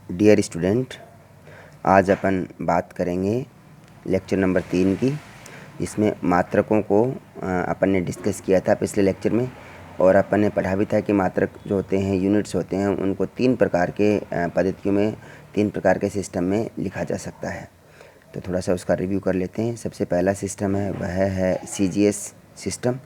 Dear student, आज अपन बात करेंगे लेक्चर नंबर 3 की। इसमें मात्रकों को अपन ने डिस्कस किया था पिछले लेक्चर में, और अपन ने पढ़ा भी था कि मात्रक जो होते हैं, यूनिट्स होते हैं, उनको 3 प्रकार के पद्धतियों में, 3 प्रकार के सिस्टम में लिखा जा सकता है। तो थोड़ा सा उसका रिव्यू कर लेते हैं। सबसे पहला सिस्टम है वह है CGS सिस्टम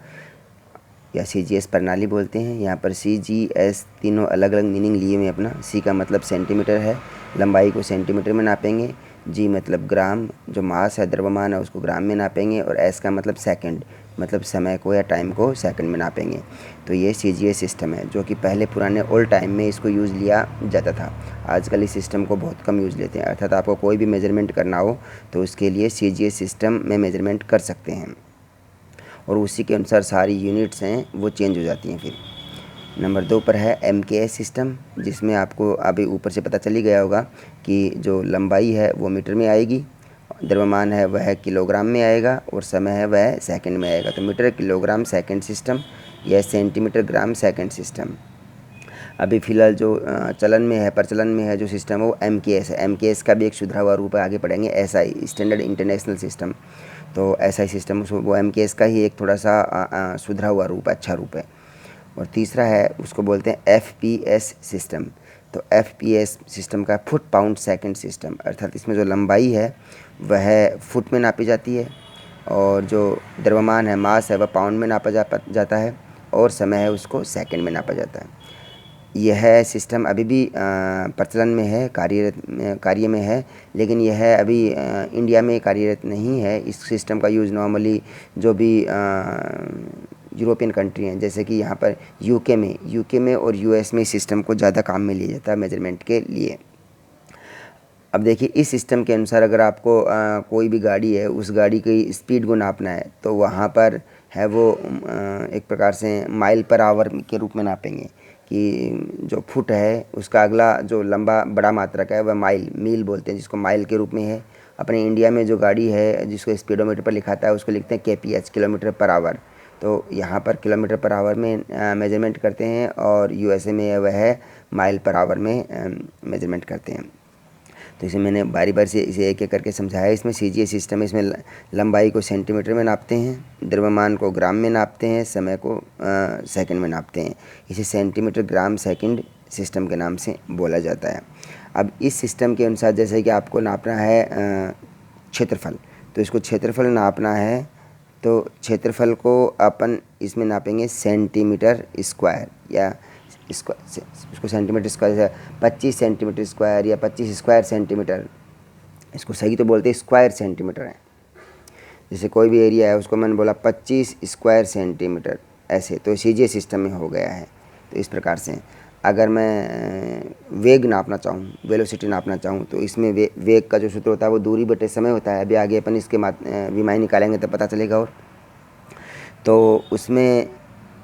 या CGS प्रणाली बोलते हैं। यहाँ पर CGS तीनों अलग अलग मीनिंग लिए हुए अपना। C का मतलब सेंटीमीटर है, लंबाई को सेंटीमीटर में नापेंगे। G मतलब ग्राम, जो मास है, द्रव्यमान है, उसको ग्राम में नापेंगे। और S का मतलब सेकंड, मतलब समय को या टाइम को सेकंड में नापेंगे। तो ये CGS सिस्टम है, जो कि पहले पुराने ओल्ड टाइम में इसको यूज़ लिया जाता था। आजकल इस सिस्टम को बहुत कम यूज़ लेते हैं। अर्थात आपको कोई भी मेजरमेंट करना हो तो उसके लिए CGS सिस्टम में मेजरमेंट कर सकते हैं, और उसी के अनुसार सारी यूनिट्स हैं वो चेंज हो जाती हैं। फिर नंबर 2 पर है MKS सिस्टम, जिसमें आपको अभी ऊपर से पता चल ही गया होगा कि जो लंबाई है वो मीटर में आएगी, द्रव्यमान है वह किलोग्राम में आएगा, और समय है वह सेकंड में आएगा। तो मीटर किलोग्राम सेकंड सिस्टम या सेंटीमीटर ग्राम सेकंड सिस्टम। अभी फ़िलहाल जो चलन में है, प्रचलन में है जो सिस्टम है वो MKS है। MKS का भी एक सुधरा हुआ रूप है, आगे पढ़ेंगे SI, स्टैंडर्ड इंटरनेशनल सिस्टम। तो SI सिस्टम वो MKS का ही एक थोड़ा सा सुधरा हुआ रूप है, अच्छा रूप है। और तीसरा है, उसको बोलते हैं FPS सिस्टम। तो FPS सिस्टम का फुट पाउंड सेकंड सिस्टम, अर्थात इसमें जो लंबाई है वह फुट में नापी जाती है, और जो द्रव्यमान है, मास है, वह पाउंड में नापा जाता है, और समय है उसको सेकंड में नापा जाता है। यह सिस्टम अभी भी प्रचलन में है, कार्य में है, लेकिन यह अभी इंडिया में कार्यरत नहीं है। इस सिस्टम का यूज़ नॉर्मली जो भी यूरोपियन कंट्री हैं, जैसे कि यहाँ पर यूके में और US में इस सिस्टम को ज़्यादा काम में लिया जाता है मेजरमेंट के लिए। अब देखिए, इस सिस्टम के अनुसार अगर आपको कोई भी गाड़ी है, उस गाड़ी की स्पीड को नापना है, तो वहाँ पर है वो एक प्रकार से माइल पर आवर के रूप में नापेंगे कि जो फुट है उसका अगला जो लंबा बड़ा मात्रक है वह मील बोलते हैं, जिसको माइल के रूप में है। अपने इंडिया में जो गाड़ी है जिसको स्पीडोमीटर पर लिखाता है उसको लिखते हैं KPH, किलोमीटर पर आवर। तो यहाँ पर किलोमीटर पर आवर में मेजरमेंट करते हैं, और USA में वह है माइल पर आवर में मेजरमेंट करते हैं। तो इसे मैंने बारी बारी से इसे एक एक करके समझाया। इसमें CGS सिस्टम है, इसमें लंबाई को सेंटीमीटर में नापते हैं, द्रव्यमान को ग्राम में नापते हैं, समय को सेकंड में नापते हैं। इसे सेंटीमीटर ग्राम सेकंड सिस्टम के नाम से बोला जाता है। अब इस सिस्टम के अनुसार जैसे कि आपको नापना है क्षेत्रफल, तो इसको क्षेत्रफल नापना है, तो क्षेत्रफल को अपन इसमें नापेंगे सेंटीमीटर स्क्वायर, या इसको सेंटीमीटर स्क्वायर से 25 सेंटीमीटर स्क्वायर या 25 स्क्वायर सेंटीमीटर, इसको सही तो बोलते हैं स्क्वायर सेंटीमीटर है। जैसे कोई भी एरिया है उसको मैंने बोला 25 स्क्वायर सेंटीमीटर, ऐसे तो CGS सिस्टम में हो गया है। तो इस प्रकार से अगर मैं वेग नापना चाहूँ, वेलोसिटी नापना चाहूँ, तो इसमें वेग का जो सूत्र होता है वो दूरी बटे समय होता है। अभी आगे अपन इसके विमाई निकालेंगे तो पता चलेगा। और तो उसमें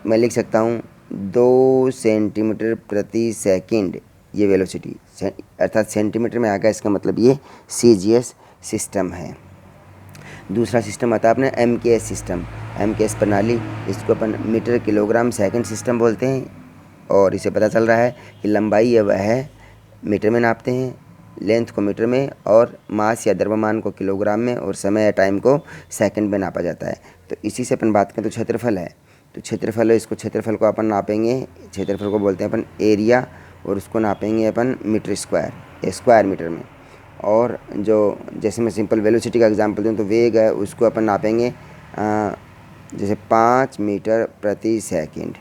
मैं लिख सकता हूँ 2 सेंटीमीटर प्रति सेकंड, ये वेलोसिटी, अर्थात सेंटीमीटर में आ गया। इसका मतलब ये CGS सिस्टम है। दूसरा सिस्टम आता है अपने MKS सिस्टम, MKS प्रणाली। इसको अपन मीटर किलोग्राम सेकंड सिस्टम बोलते हैं, और इसे पता चल रहा है कि लंबाई है वह है मीटर में नापते हैं, लेंथ को मीटर में, और मास या द्रव्यमान को किलोग्राम में, और समय या टाइम को सेकंड में नापा जाता है। तो इसी से अपन बात करें तो क्षेत्रफल है, तो क्षेत्रफल है, इसको क्षेत्रफल को अपन नापेंगे, क्षेत्रफल को बोलते हैं अपन एरिया, और उसको नापेंगे अपन मीटर स्क्वायर, स्क्वायर मीटर में। और जो जैसे मैं सिंपल वेलोसिटी का एग्जांपल दूँ, तो वेग है उसको अपन नापेंगे जैसे 5 मीटर प्रति सेकंड,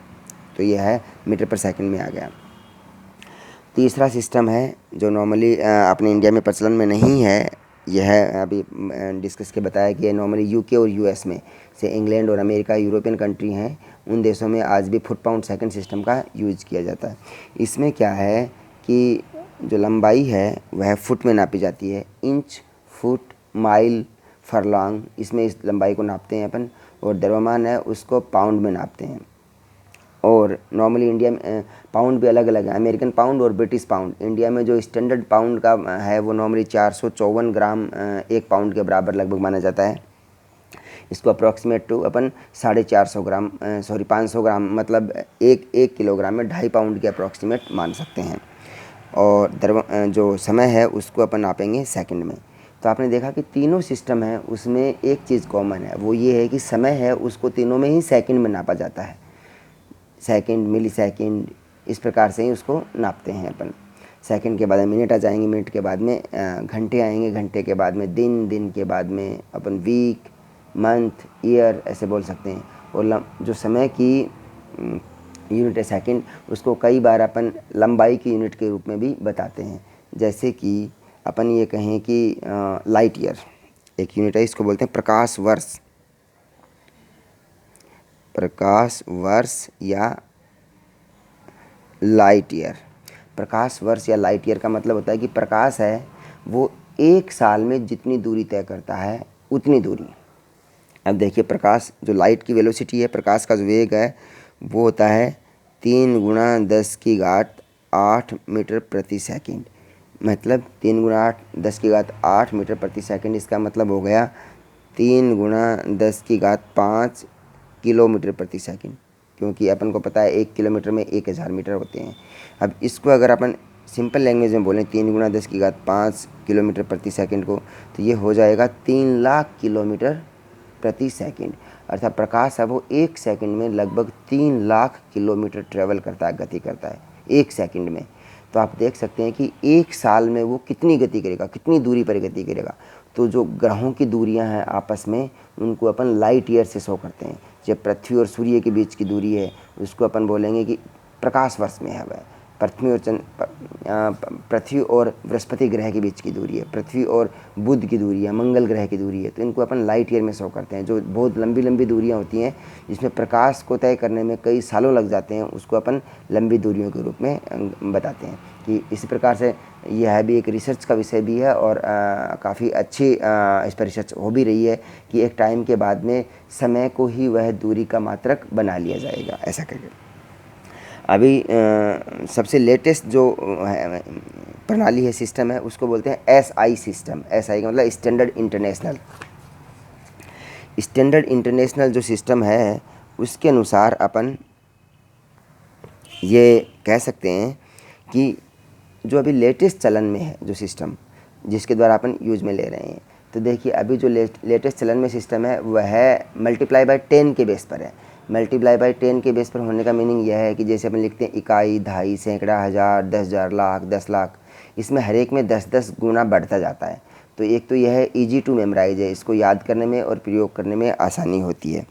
तो यह है मीटर पर सेकंड में आ गया। तीसरा सिस्टम है जो नॉर्मली अपने इंडिया में प्रचलन में नहीं है, यह अभी डिस्कस के बताया कि नॉर्मली यूके और US में से इंग्लैंड और अमेरिका, यूरोपियन कंट्री हैं, उन देशों में आज भी फुट पाउंड सेकंड सिस्टम का यूज किया जाता है। इसमें क्या है कि जो लंबाई है वह फुट में नापी जाती है, इंच, फुट, माइल, फरलॉन्ग, इसमें इस लंबाई को नापते हैं अपन। और द्रव्यमान है उसको पाउंड में नापते हैं। और नॉर्मली इंडिया में पाउंड भी अलग अलग है, अमेरिकन पाउंड और ब्रिटिश पाउंड। इंडिया में जो स्टैंडर्ड पाउंड का है वो नॉर्मली 454 ग्राम एक पाउंड के बराबर लगभग माना जाता है। इसको अप्रॉक्सीमेट टू अपन 450 ग्राम 500 ग्राम, मतलब एक किलोग्राम में 2.5 पाउंड के अप्रॉक्सीमेट मान सकते हैं। और जो समय है उसको अपन नापेंगे सेकंड में। तो आपने देखा कि तीनों सिस्टम है उसमें एक चीज़ कॉमन है, वो ये है कि समय है उसको तीनों में ही सेकंड में नापा जाता है। सेकंड, मिली सेकंड, इस प्रकार से ही उसको नापते हैं अपन। सेकंड के बाद में मिनट आ जाएंगे, मिनट के बाद में घंटे आएंगे, घंटे के बाद में दिन, दिन के बाद में अपन वीक, मंथ, ईयर ऐसे बोल सकते हैं। और जो समय की यूनिट है सेकंड, उसको कई बार अपन लंबाई की यूनिट के रूप में भी बताते हैं। जैसे कि अपन ये कहें कि लाइट ईयर एक यूनिट है, इसको बोलते हैं प्रकाश वर्ष। प्रकाश वर्ष या लाइट ईयर। प्रकाश वर्ष या लाइट ईयर का मतलब होता है कि प्रकाश है वो एक साल में जितनी दूरी तय करता है उतनी दूरी। अब देखिए, प्रकाश जो लाइट की वेलोसिटी है, प्रकाश का जो वेग है वो होता है 3 × 10⁸ मीटर प्रति सेकंड। मतलब 3 × 10⁸ मीटर प्रति सेकंड। इसका मतलब हो गया 3 × 10⁵ किलोमीटर प्रति सेकंड, क्योंकि अपन को पता है 1 किलोमीटर में 1000 मीटर होते हैं। अब इसको अगर अपन सिंपल लैंग्वेज में बोलें 3 × 10⁵ किलोमीटर प्रति सेकंड को, तो ये हो जाएगा 3 लाख किलोमीटर प्रति सेकंड। अर्थात प्रकाश है वो एक सेकंड में लगभग 3 लाख किलोमीटर ट्रेवल करता है, गति करता है एक सेकंड में। तो आप देख सकते हैं कि एक साल में वो कितनी गति करेगा, कितनी दूरी पर गति करेगा। तो जो ग्रहों की दूरियां हैं आपस में, उनको अपन लाइट ईयर से शो करते हैं। जब पृथ्वी और सूर्य के बीच की दूरी है उसको अपन बोलेंगे कि प्रकाश वर्ष में है वह। पृथ्वी और बृहस्पति ग्रह के बीच की दूरी है, पृथ्वी और बुध की दूरी है, मंगल ग्रह की दूरी है, तो इनको अपन लाइट ईयर में शो करते हैं। जो बहुत लंबी लंबी दूरियां होती हैं जिसमें प्रकाश को तय करने में कई सालों लग जाते हैं, उसको अपन लंबी दूरियों के रूप में बताते हैं। कि इसी प्रकार से यह भी एक रिसर्च का विषय भी है और काफ़ी अच्छी इस पर रिसर्च हो भी रही है कि एक टाइम के बाद में समय को ही वह दूरी का मात्रक बना लिया जाएगा ऐसा करके। अभी सबसे लेटेस्ट जो प्रणाली है, सिस्टम है, उसको बोलते हैं एसआई सिस्टम। एसआई का मतलब स्टैंडर्ड इंटरनेशनल। स्टैंडर्ड इंटरनेशनल जो सिस्टम है उसके अनुसार अपन ये कह सकते हैं कि जो अभी लेटेस्ट चलन में है जो सिस्टम जिसके द्वारा अपन यूज में ले रहे हैं, तो देखिए अभी जो लेटेस्ट चलन में सिस्टम है वह मल्टीप्लाई बाय 10 के बेस पर है। मल्टीप्लाई बाय 10 के बेस पर होने का मीनिंग यह है कि जैसे अपन लिखते हैं इकाई, दहाई, सैकड़ा, हज़ार, 10,000, लाख, 10 लाख, इसमें हर एक में 10-10 गुना बढ़ता जाता है। तो एक तो यह है ईजी टू मेमोराइज है, इसको याद करने में और प्रयोग करने में आसानी होती है।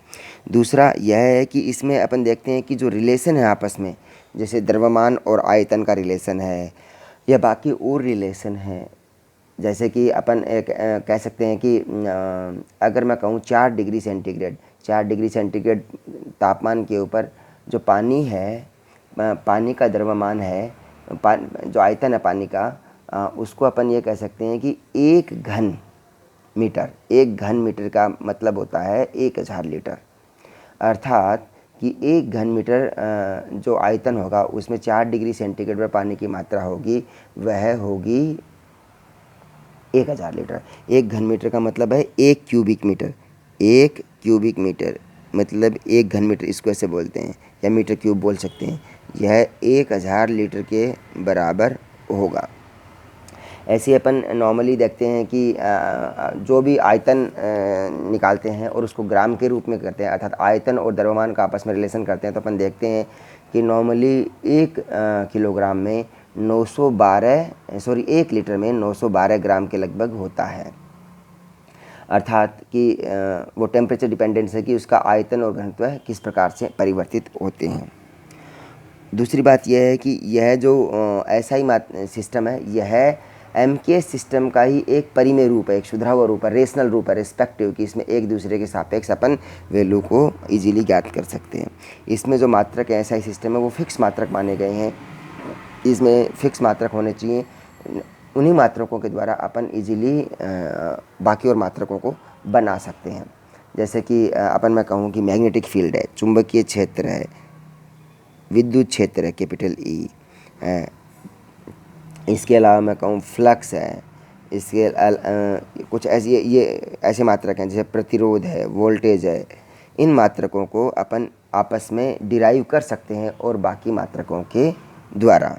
दूसरा यह है कि इसमें अपन देखते हैं कि जो रिलेशन है आपस में, जैसे द्रव्यमान और आयतन का रिलेशन है या बाकी और रिलेशन है। जैसे कि अपन कह सकते हैं कि अगर मैं कहूँ 4 डिग्री सेंटीग्रेड, 4 डिग्री सेंटीग्रेड तापमान के ऊपर जो पानी है, पानी का द्रव्यमान है, जो आयतन है पानी का, उसको अपन ये कह सकते हैं कि 1 घन मीटर, 1 घन मीटर का मतलब होता है 1000 लीटर। अर्थात कि 1 घन मीटर जो आयतन होगा उसमें 4 डिग्री सेंटीग्रेड पर पानी की मात्रा होगी, वह होगी 1000 लीटर। 1 घन मीटर का मतलब है 1 क्यूबिक मीटर। 1 क्यूबिक मीटर मतलब 1 घन मीटर, इसको ऐसे बोलते हैं या मीटर क्यूब बोल सकते हैं। यह 1000 लीटर के बराबर होगा। ऐसे अपन नॉर्मली देखते हैं कि जो भी आयतन निकालते हैं और उसको ग्राम के रूप में करते हैं, अर्थात आयतन और द्रव्यमान का आपस में रिलेशन करते हैं, तो अपन देखते हैं कि नॉर्मली 1 किलोग्राम में 1 लीटर में 912 ग्राम के लगभग होता है। अर्थात कि वो टेम्परेचर डिपेंडेंस है कि उसका आयतन और घनत्व किस प्रकार से परिवर्तित होते हैं। दूसरी बात यह है कि यह जो एसआई सिस्टम है, यह एमके सिस्टम का ही एक परिमेय रूप है, एक सुधरा हुआ रूप है, रेशनल रूप है, रिस्पेक्टिव, कि इसमें एक दूसरे के सापेक्ष अपन वैल्यू को इजीली ज्ञात कर सकते हैं। इसमें जो मात्रक एसआई सिस्टम है वो फिक्स मात्रक माने गए हैं। इसमें फिक्स मात्रक होने चाहिए, उन्हीं मात्रकों के द्वारा अपन इजीली बाकी और मात्रकों को बना सकते हैं। जैसे कि अपन मैं कहूँ कि मैग्नेटिक फील्ड है, चुंबकीय क्षेत्र है, विद्युत क्षेत्र है कैपिटल ई, इसके अलावा मैं कहूँ फ्लक्स है, इसके कुछ ऐसे मात्रक हैं जैसे प्रतिरोध है, वोल्टेज है। इन मात्रकों को अपन आपस में डिराइव कर सकते हैं और बाकी मात्रकों के द्वारा।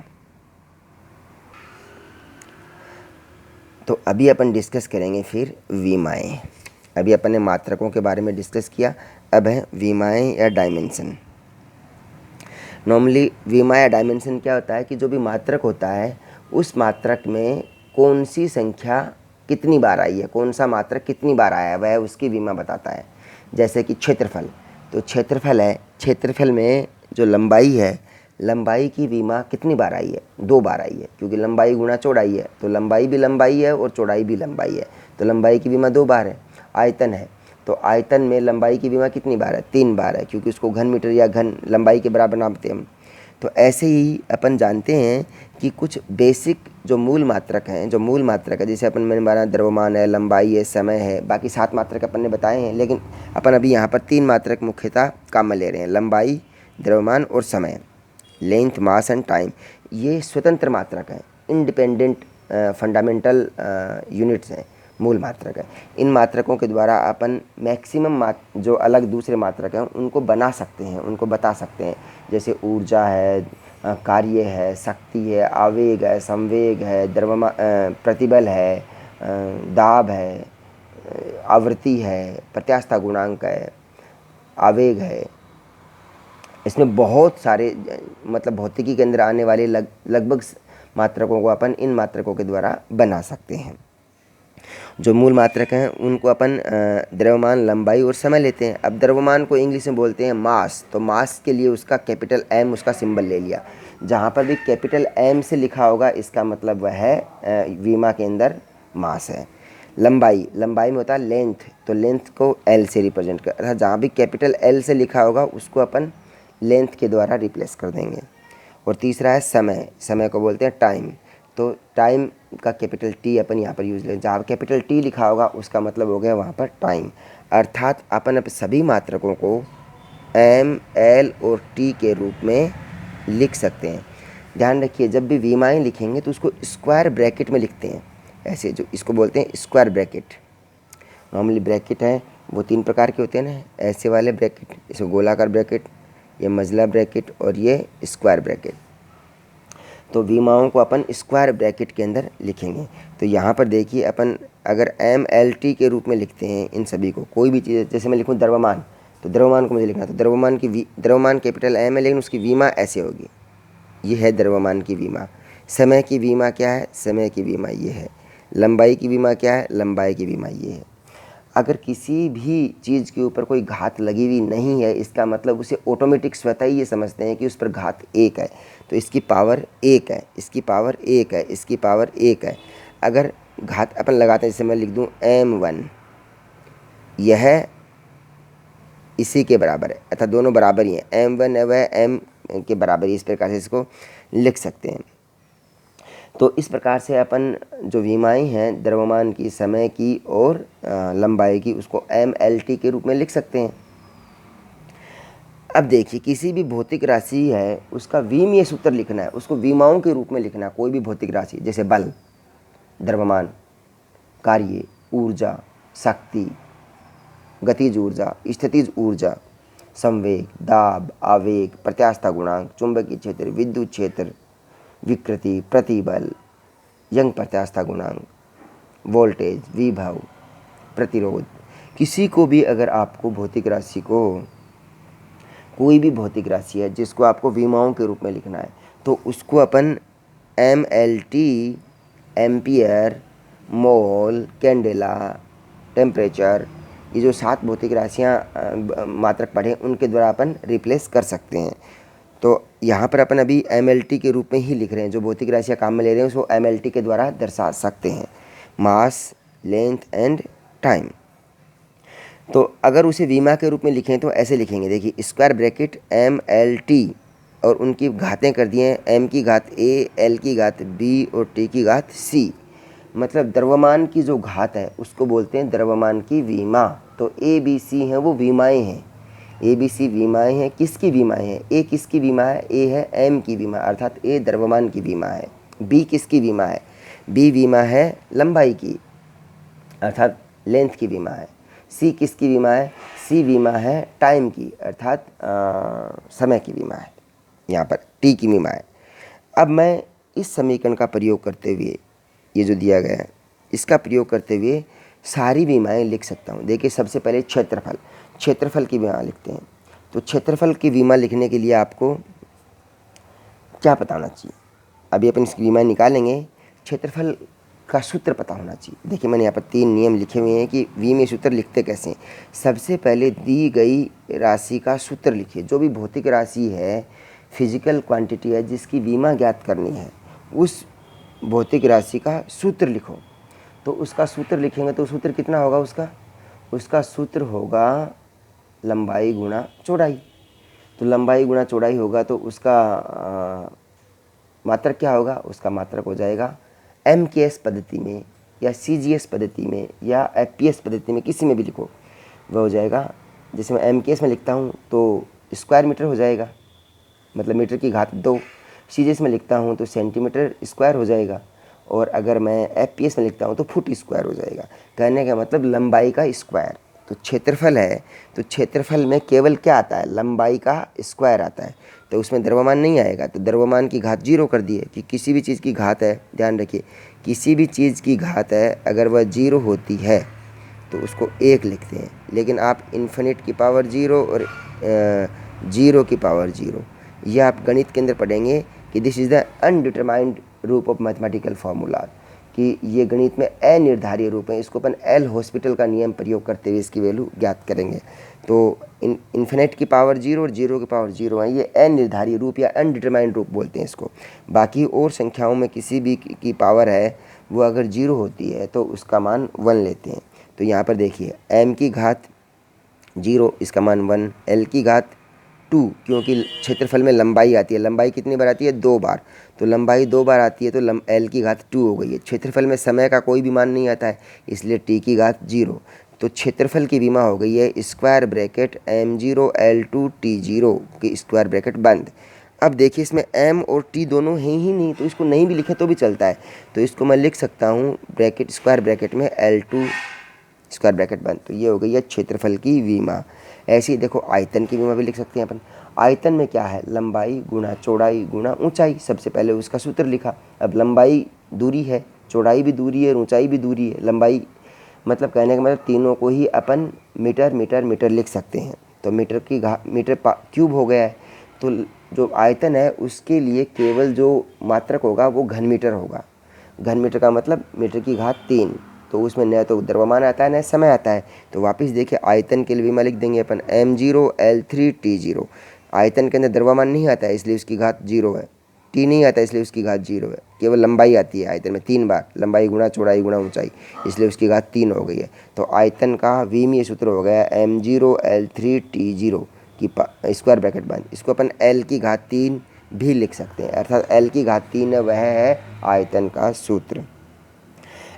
तो अभी अपन डिस्कस करेंगे फिर विमाएँ। अभी अपन ने मात्रकों के बारे में डिस्कस किया, अब है विमाएँ या डायमेंशन। नॉर्मली विमा या डायमेंशन क्या होता है कि जो भी मात्रक होता है उस मात्रक में कौन सी संख्या कितनी बार आई है, कौन सा मात्रक कितनी बार आया है, वह उसकी विमा बताता है। जैसे कि क्षेत्रफल, तो क्षेत्रफल है, क्षेत्रफल में जो लंबाई है, लंबाई की विमा कितनी बार आई है, 2 बार आई है, क्योंकि लंबाई गुणा चौड़ाई है, तो लंबाई भी लंबाई है और चौड़ाई भी लंबाई है, तो लंबाई की विमा 2 बार है। आयतन है, तो आयतन में लंबाई की विमा कितनी बार है, 3 बार है, क्योंकि उसको घन मीटर या घन लंबाई के बराबर नापते हैं हम। तो ऐसे ही अपन जानते हैं कि कुछ बेसिक जो मूल मात्रक हैं, जो मूल मात्रक है, जैसे अपन मैंने माना द्रव्यमान है, लंबाई है, समय है, बाकी 7 मात्रक अपन ने बताए हैं, लेकिन अपन अभी यहाँ पर 3 मात्रक मुख्यतः काम में ले रहे हैं, लंबाई, द्रव्यमान और समय। लेंथ, मास एंड टाइम, ये स्वतंत्र मात्रक हैं, इंडिपेंडेंट फंडामेंटल यूनिट्स हैं, मूल मात्रक है। इन मात्रकों के द्वारा अपन मैक्सिमम जो अलग दूसरे मात्रक हैं उनको बना सकते हैं, उनको बता सकते हैं। जैसे ऊर्जा है, कार्य है, शक्ति है, आवेग है, संवेग है, द्रव्यमान, प्रतिबल है, दाब है, आवृत्ति है, प्रत्यास्थता गुणांक है, आवेग है। इसमें बहुत सारे मतलब भौतिकी के अंदर आने वाले लगभग मात्रकों को अपन इन मात्रकों के द्वारा बना सकते हैं। जो मूल मात्रक हैं उनको अपन द्रव्यमान, लंबाई और समय लेते हैं। अब द्रव्यमान को इंग्लिश में बोलते हैं मास, तो मास के लिए उसका कैपिटल एम उसका सिंबल ले लिया। जहाँ पर भी कैपिटल एम से लिखा होगा इसका मतलब वह है विमा के अंदर मास है। लंबाई, लंबाई में होता है लेंथ, तो लेंथ को एल से रिप्रेजेंट कर, अर्थात जहाँ भी कैपिटल एल से लिखा होगा उसको अपन लेंथ के द्वारा रिप्लेस कर देंगे। और तीसरा है समय, समय को बोलते हैं टाइम, तो टाइम का कैपिटल टी अपन यहाँ पर यूज़ लें, जहाँ कैपिटल टी लिखा होगा उसका मतलब हो गया वहाँ पर टाइम। अर्थात अपन अब सभी मात्रकों को एम, एल और टी के रूप में लिख सकते हैं। ध्यान रखिए, जब भी विमाएँ लिखेंगे तो उसको स्क्वायर ब्रैकेट में लिखते हैं, ऐसे, जो इसको बोलते हैं स्क्वायर ब्रैकेट। नॉर्मली ब्रैकेट है वो 3 प्रकार के होते हैं ना, ऐसे वाले ब्रैकेट, जैसे गोलाकार ब्रैकेट, ये मंझला ब्रैकेट और ये स्क्वायर ब्रैकेट। तो विमाओं को अपन स्क्वायर ब्रैकेट के अंदर लिखेंगे। तो यहाँ पर देखिए, अपन अगर एम, एल, टी के रूप में लिखते हैं इन सभी को, कोई भी चीज़, जैसे मैं लिखूँ द्रव्यमान, तो द्रव्यमान को मुझे लिखना, तो द्रव्यमान कैपिटल एम है, लेकिन उसकी विमा ऐसे होगी, ये है द्रव्यमान की विमा। समय की विमा क्या है, समय की विमा ये है। लंबाई की विमा क्या है, लंबाई की विमा ये है। अगर किसी भी चीज़ के ऊपर कोई घात लगी हुई नहीं है, इसका मतलब उसे ऑटोमेटिक स्वतः ही ये समझते हैं कि उस पर घात 1 है, तो इसकी पावर 1 है, इसकी पावर 1 है, इसकी पावर 1 है। अगर घात अपन लगाते हैं, जैसे मैं लिख दूँ m1, यह इसी के बराबर है, अर्थात दोनों बराबर ही हैं, m1 है वह m के बराबर ही, इस प्रकार से इसको लिख सकते हैं। तो इस प्रकार से अपन जो विमाएँ हैं द्रव्यमान की, समय की और लंबाई की, उसको एम, एल, टी के रूप में लिख सकते हैं। अब देखिए, किसी भी भौतिक राशि है उसका विमीय सूत्र लिखना है, उसको विमाओं के रूप में लिखना है। कोई भी भौतिक राशि, जैसे बल, द्रव्यमान, कार्य, ऊर्जा, शक्ति, गतिज ऊर्जा, स्थितिज ऊर्जा, संवेग, दाब, आवेग, प्रत्यास्थता गुणांक, चुंबकीय क्षेत्र, विद्युत क्षेत्र, विकृति, प्रतिबल, यंग प्रत्यास्थता गुणांक, वोल्टेज, विभव, प्रतिरोध। किसी को भी अगर आपको भौतिक राशि को, कोई भी भौतिक राशि है जिसको आपको विमाओं के रूप में लिखना है, तो उसको अपन एम, एल, टी, एम्पियर, मोल, कैंडेला, टेम्परेचर, ये जो 7 भौतिक राशियाँ मात्रक पढ़े उनके द्वारा अपन रिप्लेस कर सकते हैं। तो यहाँ पर अपन अभी एम, एल, टी के रूप में ही लिख रहे हैं, जो भौतिक राशियाँ काम में ले रहे हैं उसको एम, एल, टी के द्वारा दर्शा सकते हैं, मास, लेंथ एंड टाइम। तो अगर उसे विमा के रूप में लिखें तो ऐसे लिखेंगे, देखिए square bracket M, L, T, और उनकी घातें कर दिए हैं, एम की घात ए, एल की घात बी और टी की घात सी। मतलब द्रव्यमान की जो घात है उसको बोलते हैं द्रव्यमान की विमा। तो ए, बी, सी हैं वो विमाएँ हैं, ए, बी, सी विमाएँ हैं। किसकी विमाएँ हैं, ए किसकी विमा है, ए है एम की विमा, अर्थात ए द्रव्यमान की विमा है। बी किसकी विमा है, बी विमा है लंबाई की, अर्थात लेंथ की विमा है। सी किसकी विमा है, सी विमा है टाइम की, अर्थात समय की विमा है। यहाँ पर टी की विमा है। अब मैं इस समीकरण का प्रयोग करते हुए, ये जो दिया गया है, इसका प्रयोग करते हुए सारी विमाएँ लिख सकता हूँ। देखिए सबसे पहले क्षेत्रफल की विमा लिखते हैं। तो क्षेत्रफल की विमा लिखने के लिए आपको क्या पता होना चाहिए? अभी अपन इसकी विमा निकालेंगे, क्षेत्रफल का सूत्र पता होना चाहिए। देखिए मैंने यहाँ पर 3 नियम लिखे हुए हैं कि वी में सूत्र लिखते कैसे हैं। सबसे पहले दी गई राशि का सूत्र लिखिए। जो भी भौतिक राशि है, फिजिकल क्वांटिटी है, जिसकी विमा ज्ञात करनी है, उस भौतिक राशि का सूत्र लिखो। तो उसका सूत्र लिखेंगे तो सूत्र कितना होगा उसका सूत्र होगा लंबाई गुणा चौड़ाई। तो लंबाई गुणा चौड़ाई होगा तो उसका मात्रक क्या होगा? उसका मात्रक हो जाएगा MKS पद्धति में या CGS पद्धति में या FPS पद्धति में, किसी में भी लिखो, वह हो जाएगा। जैसे मैं MKS में लिखता हूँ तो स्क्वायर मीटर हो जाएगा, मतलब मीटर की घात 2। CGS में लिखता हूँ तो सेंटीमीटर स्क्वायर हो जाएगा, और अगर मैं FPS में लिखता हूँ तो फुट स्क्वायर हो जाएगा। कहने का मतलब लंबाई का स्क्वायर। तो क्षेत्रफल है, तो क्षेत्रफल में केवल क्या आता है? लंबाई का स्क्वायर आता है, तो उसमें द्रव्यमान नहीं आएगा। तो द्रव्यमान की घात 0 कर दिए कि किसी भी चीज़ की घात है, ध्यान रखिए, किसी भी चीज़ की घात है अगर वह 0 होती है तो उसको 1 लिखते हैं। लेकिन आप इन्फिनिट की पावर 0 और 0 की पावर 0, यह आप गणित के अंदर पढ़ेंगे कि दिस इज़ द अनडिटरमाइंड रूप ऑफ मैथमेटिकल फार्मूला, कि ये गणित में अनिर्धारित रूप है। इसको अपन एल हॉस्पिटल का नियम प्रयोग करते हुए इसकी वैल्यू ज्ञात करेंगे। तो इन्फिनिट की पावर 0 और 0 की पावर 0 है, ये अनिर्धारित रूप या अनडिटरमाइंड रूप बोलते हैं इसको। बाकी और संख्याओं में किसी भी की पावर है वो अगर 0 होती है तो उसका मान 1 लेते हैं। तो यहाँ पर देखिए m की घात 0, इसका मान 1, l की घात 2, क्योंकि क्षेत्रफल में लंबाई आती है, लंबाई कितनी बार आती है? 2 बार। तो लंबाई 2 बार आती है तो l की घात 2 हो गई है। क्षेत्रफल में समय का कोई भी मान नहीं आता है, इसलिए t की घात 0। तो क्षेत्रफल की विमा हो गई है square bracket m0 l2 t0 की स्क्वायर ब्रैकेट बंद। अब देखिए इसमें m और t दोनों हैं ही नहीं, तो इसको नहीं भी लिखे तो भी चलता है। तो इसको मैं लिख सकता हूँ ब्रैकेट स्क्वायर ब्रैकेट में l2 स्क्वायर ब्रैकेट बंद। तो ये हो गई है क्षेत्रफल की विमा। ऐसे ही देखो आयतन की विमा भी लिख सकते हैं अपन। आयतन में क्या है? लंबाई गुणा चौड़ाई गुणा ऊंचाई। सबसे पहले उसका सूत्र लिखा। अब लंबाई दूरी है, चौड़ाई भी दूरी है, ऊंचाई भी दूरी है। लंबाई मतलब कहने का मतलब तीनों को ही अपन मीटर मीटर मीटर लिख सकते हैं। तो मीटर की मीटर क्यूब हो गया है। तो जो आयतन है उसके लिए केवल जो मात्रक होगा वो घन मीटर होगा। घन मीटर का मतलब मीटर की घात 3। तो उसमें न तो द्रव्यमान आता है न समय आता है। तो वापस देखिए आयतन के लिए विमा लिख देंगे अपन m0 l3 t0। आयतन के अंदर द्रव्यमान नहीं आता है इसलिए उसकी घात 0 है, t नहीं आता है इसलिए उसकी घात 0 है। केवल लंबाई आती है आयतन में 3 बार, लंबाई गुणा चौड़ाई गुणा ऊंचाई, इसलिए उसकी घात 3 हो गई है। तो आयतन का विमीय सूत्र हो गया m0 l3 t0 की स्क्वायर ब्रैकेट बंद। इसको अपन l की घात 3 भी लिख सकते हैं, अर्थात l की घात 3 वह है आयतन का सूत्र।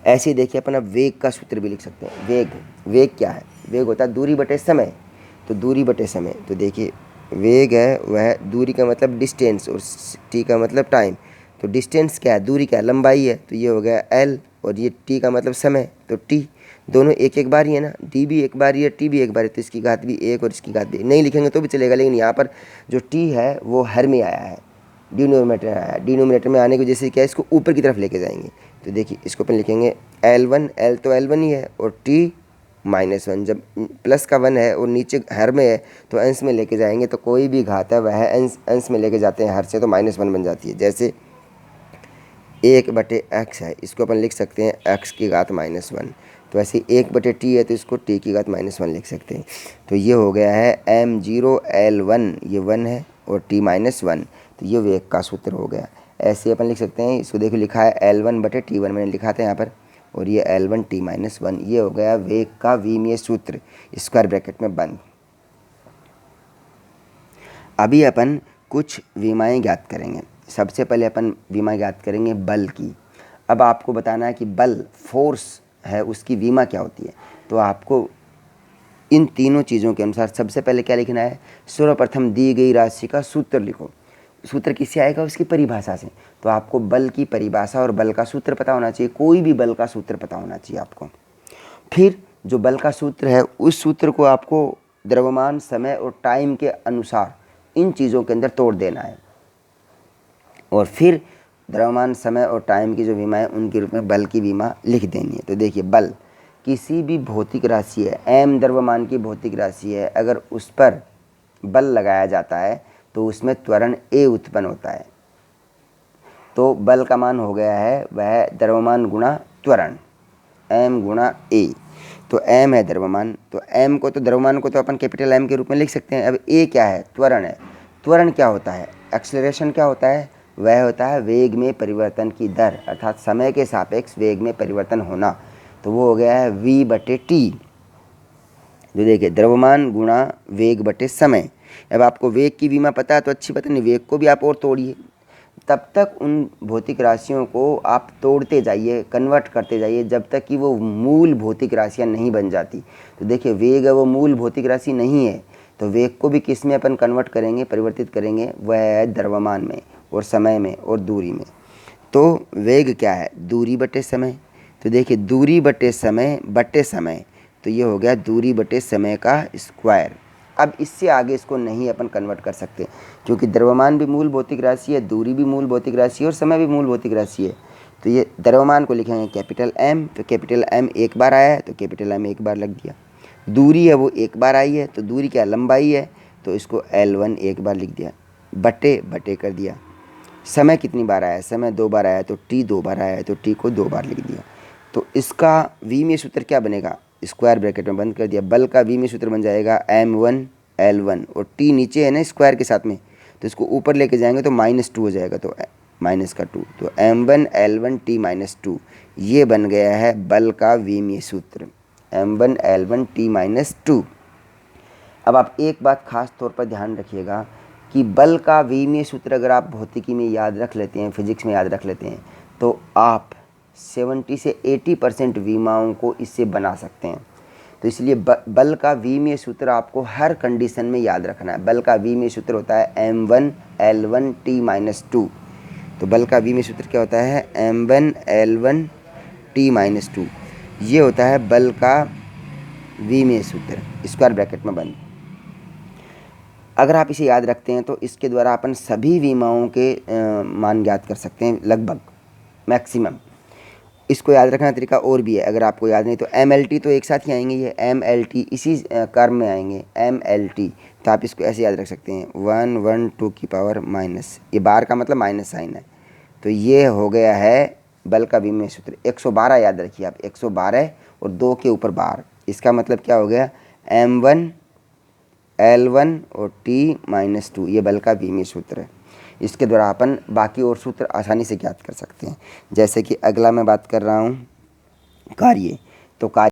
ऐसे ही देखिए अपन अब वेग का सूत्र भी लिख सकते हैं। वेग क्या है? वेग होता है दूरी बटे समय। तो दूरी बटे समय, तो देखिए वेग है वह दूरी का मतलब डिस्टेंस और टी का मतलब टाइम। तो डिस्टेंस क्या है? दूरी क्या है? लंबाई है, तो ये हो गया एल, और ये टी का मतलब समय, तो टी। दोनों एक एक बार ही है ना, डी भी एक बार ही है, टी भी एक बार है, तो इसकी घात भी 1 और इसकी घात भी नहीं लिखेंगे तो भी चलेगा। लेकिन यहाँ पर जो टी है वो हर में आया है, डिनोमिनेटर आया है। डिनोमिनेटर में आने की वजह से क्या है, इसको ऊपर की तरफ लेके जाएंगे। तो देखिए इसको अपन लिखेंगे L1, L तो L1 ही है, और T -1। जब प्लस का 1 है और नीचे हर में है तो अंश में लेके जाएंगे, तो कोई भी घात है वह अंश में लेके जाते हैं हर से, तो -1 बन जाती है। जैसे 1/x है, इसको अपन लिख सकते हैं x की घात -1। तो ऐसे 1/t है तो इसको t की घात -1 लिख सकते हैं। तो ये हो गया है m0 l1, ये 1 है, और t -1, तो ये वेग का सूत्र हो गया। ऐसे अपन लिख सकते हैं, इसको देखो लिखा है L1/t1 मैंने लिखा था यहाँ पर, और ये L1 t -1, ये हो गया वेग का विमीय सूत्र स्क्वायर ब्रैकेट में बंद। अभी अपन कुछ विमाएँ ज्ञात करेंगे। सबसे पहले अपन विमा ज्ञात करेंगे बल की। अब आपको बताना है कि बल फोर्स है उसकी विमा क्या होती है। तो आपको इन तीनों चीज़ों के अनुसार सबसे पहले क्या लिखना है? सर्वप्रथम दी गई राशि का सूत्र लिखो। सूत्र किससे आएगा? उसकी परिभाषा से। तो आपको बल की परिभाषा और बल का सूत्र पता होना चाहिए, कोई भी बल का सूत्र पता होना चाहिए आपको। फिर जो बल का सूत्र है उस सूत्र को आपको द्रव्यमान, समय और टाइम के अनुसार इन चीज़ों के अंदर तोड़ देना है, और फिर द्रव्यमान, समय और टाइम की जो विमा है उनके रूप में बल की विमा लिख देनी है। तो देखिए, बल किसी भी भौतिक राशि है, m द्रव्यमान की भौतिक राशि है, अगर उस पर बल लगाया जाता है तो उसमें त्वरण a उत्पन्न होता है। तो बल का मान हो गया है वह द्रव्यमान गुणा त्वरण, m गुणा a। तो m है द्रव्यमान, तो m को तो द्रव्यमान को तो अपन कैपिटल M के रूप में लिख सकते हैं। अब a क्या है? त्वरण है। त्वरण क्या होता है? एक्सेलरेशन क्या होता है? वह होता है वेग में परिवर्तन की दर, अर्थात समय के सापेक्ष वेग में परिवर्तन होना। तो वो हो गया है v/t। जो देखिए, द्रव्यमान गुणा वेग बटे समय। अब आपको वेग की विमा पता है तो अच्छी बात नहीं, वेग को भी आप और तोड़िए। तब तक उन भौतिक राशियों को आप तोड़ते जाइए, कन्वर्ट करते जाइए, जब तक कि वो मूल भौतिक राशियाँ नहीं बन जाती। तो देखिए, वेग है वो मूल भौतिक राशि नहीं है, तो वेग को भी किस में अपन कन्वर्ट करेंगे, परिवर्तित करेंगे? वह है द्रव्यमान में और समय में और दूरी में। तो वेग क्या है? दूरी बटे समय। तो देखिए, दूरी बटे समय, तो ये हो गया दूरी बटे समय का स्क्वायर। अब इससे आगे इसको नहीं अपन कन्वर्ट कर सकते, क्योंकि द्रव्यमान भी मूल भौतिक राशि है, दूरी भी मूल भौतिक राशि है और समय भी मूल भौतिक राशि है। तो ये द्रव्यमान को लिखेंगे कैपिटल M, तो कैपिटल M एक बार आया है तो कैपिटल M एक बार लग दिया। दूरी है वो एक बार आई है, तो दूरी क्या? लंबाई है, तो इसको L1 एक बार लिख दिया, बटे बटे कर दिया। समय कितनी बार आया है? समय 2 बार आया है, तो t 2 बार आया है, तो t को 2 बार लिख दिया। तो इसका v में सूत्र क्या बनेगा? स्क्वायर ब्रैकेट में बंद कर दिया। बल का v में सूत्र बन जाएगा m1 L1, और t नीचे है ना स्क्वायर के साथ में, तो इसको ऊपर लेके जाएंगे तो -2 हो जाएगा, तो माइनस का 2, तो m1 L1 t - 2। ये बन गया है बल का v में सूत्र, m1 L1 t - 2। अब आप एक बात खास तौर पर ध्यान रखिएगा कि बल का विमीय सूत्र अगर आप भौतिकी में याद रख लेते हैं, फिजिक्स में याद रख लेते हैं, तो आप 70 से 80% विमाओं को इससे बना सकते हैं। तो इसलिए बल का विमीय सूत्र आपको हर कंडीशन में याद रखना है। बल का विमीय सूत्र होता है m1 L1 t - 2। तो बल का विमीय सूत्र क्या होता है? m1 L1 t - 2। ये होता है बल का विमीय सूत्र, स्क्वायर ब्रैकेट में बंद। अगर आप इसे याद रखते हैं तो इसके द्वारा अपन सभी विमाओं के मान ज्ञात कर सकते हैं, लगभग मैक्सिमम। इसको याद रखना तरीका और भी है, अगर आपको याद नहीं तो MLT तो एक साथ ही आएंगे, ये MLT इसी कर्म में आएंगे, MLT। तो आप इसको ऐसे याद रख सकते हैं 1 1 2 की पावर माइनस, ये बार का मतलब माइनस साइन है। तो ये हो गया है बल का विमीय सूत्र। 112 याद रखिए आप, 112 और 2 के ऊपर बार, इसका मतलब क्या हो गया? m1 L1 और t - 2, ये बल का विमीय सूत्र है। इसके द्वारा अपन बाकी और सूत्र आसानी से ज्ञात कर सकते हैं। जैसे कि अगला मैं बात कर रहा हूँ कार्य। तो कार्य